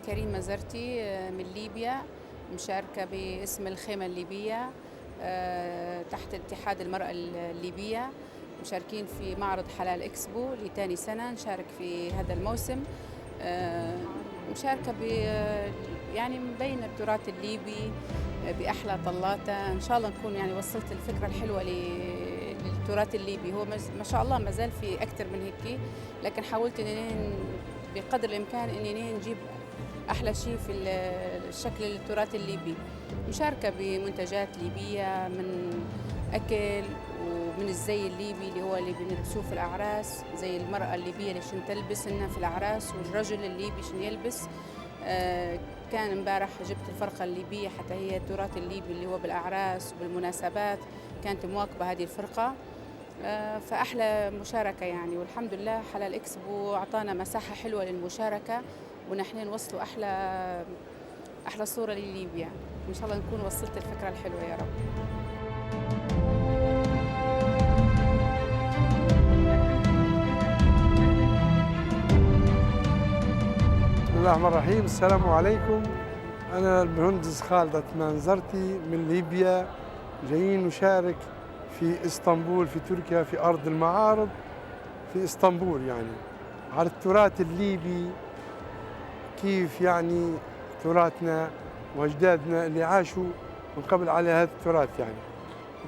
كريمة زرتي من ليبيا، مشاركة باسم الخيمة الليبية تحت اتحاد المرأة الليبية. مشاركين في معرض حلال إكسبو لتاني سنة نشارك في هذا الموسم. آه، مشاركة يعني مبين التراث الليبي بأحلى طلاته. إن شاء الله نكون يعني وصلت الفكرة الحلوة للتراث الليبي. هو ما شاء الله ما زال في أكثر من هيك، لكن حاولت إني بقدر الإمكان إني نجيب أحلى شيء في الشكل التراث الليبي. مشاركة بمنتجات ليبية من أكل ومن الزي الليبي اللي هو اللي بنلبسوه في الأعراس، زي المرأة الليبية اللي شن تلبس إنها في الأعراس، والرجل الليبي شن يلبس. كان امبارح جبت الفرقة الليبية حتى هي التراث الليبي اللي هو بالأعراس وبالمناسبات، كانت مواكبة هذه الفرقة. فأحلى مشاركة يعني، والحمد لله حلال إكسبو أعطانا مساحة حلوة للمشاركة، ونحن نوصلوا أحلى صورة لليبيا. إن شاء الله نكون وصلت الفكرة الحلوة يا رب. بسم الله الرحمن الرحيم. السلام عليكم. أنا المهندس خالد عثمان زرتي من ليبيا، جايين نشارك في اسطنبول في تركيا في أرض المعارض في اسطنبول، يعني على التراث الليبي، كيف يعني تراثنا وأجدادنا اللي عاشوا من قبل على هذا التراث. يعني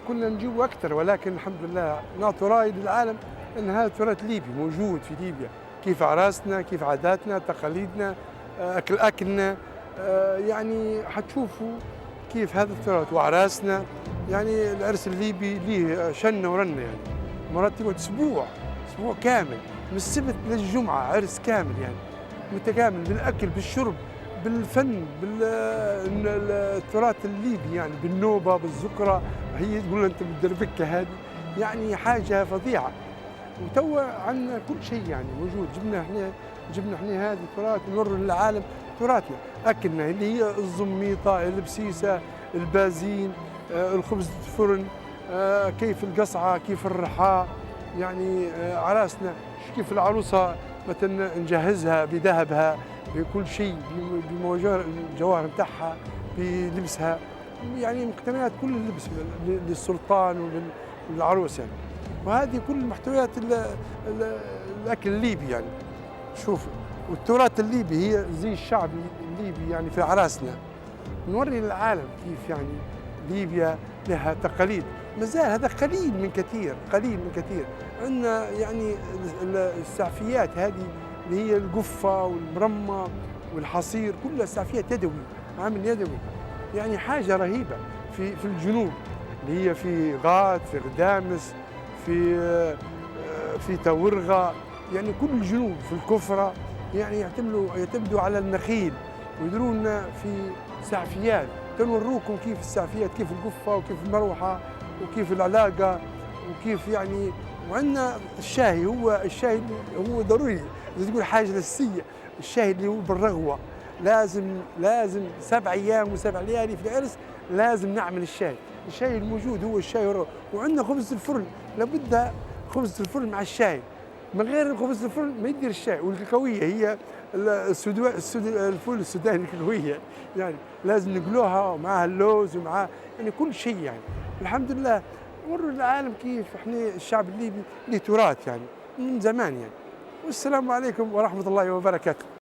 كنا نجيبوا أكثر، ولكن الحمد لله نعطوا رأي للعالم أن هذا التراث ليبي موجود في ليبيا، كيف أعراسنا، كيف عاداتنا، تقاليدنا، أكلنا. يعني حتشوفوا كيف هذا التراث وأعراسنا. يعني العرس الليبي ليه شنة ورنة، يعني مرات تقعد أسبوع كامل من السبت للجمعة، عرس كامل يعني متكامل بالأكل بالشرب بالفن بالتراث الليبي، يعني بالنوبة بالزكرة، هي تقول أنت بالدربكة هذه، يعني حاجة فظيعة. وتوا عندنا كل شيء يعني موجود. جبنا احنا هذا التراث نوري للعالم تراثنا، اكلنا اللي هي الزميطه، البسيسه، البازين، الخبز الفرن، كيف القصعه، كيف الرحاء، يعني عراسنا كيف العروسه مثلا نجهزها بذهبها بكل شيء، بالجواهر نتاعها، بلبسها، يعني مقتنيات كل اللبس للسلطان وللعروس يعني. وهذه كل محتويات الاكل الليبي يعني. شوفوا، والتراث الليبي هي زي الشعب الليبي يعني في اعراسنا، نوري للعالم كيف يعني ليبيا لها تقاليد. مازال هذا قليل من كثير. عندنا يعني السعفيات هذه اللي هي القفه والمرمى والحصير، كلها سعفيات يدوي، عامل يدوي، يعني حاجه رهيبه في الجنوب اللي هي في غاد، في غدامس، في تورغة، يعني كل الجنوب في الكفرة، يعني يعتمدوا على النخيل ويدرون في سعفيات. تنوروكم كيف السعفيات، كيف القفة وكيف المروحة وكيف العلاقة وكيف يعني. وعندنا الشاهي، هو ضروري، إذا تقول حاجة أساسية، الشاهي اللي هو بالرغوة، لازم 7 أيام و7 ليالي في العرس لازم نعمل الشاي الموجود هو الشاي الرغوة. وعندنا خبز الفرن، لابد خبز الفرن مع الشاي، من غير خبز الفرن ما يدير الشاي. والكاكاوية هي الفول السوداني، الكاكاوية يعني لازم نقلوها ومعها اللوز ومعها يعني كل شيء يعني. الحمد لله وروا للعالم كيف احنا الشعب الليبي له تراث يعني من زمان يعني. والسلام عليكم ورحمة الله وبركاته.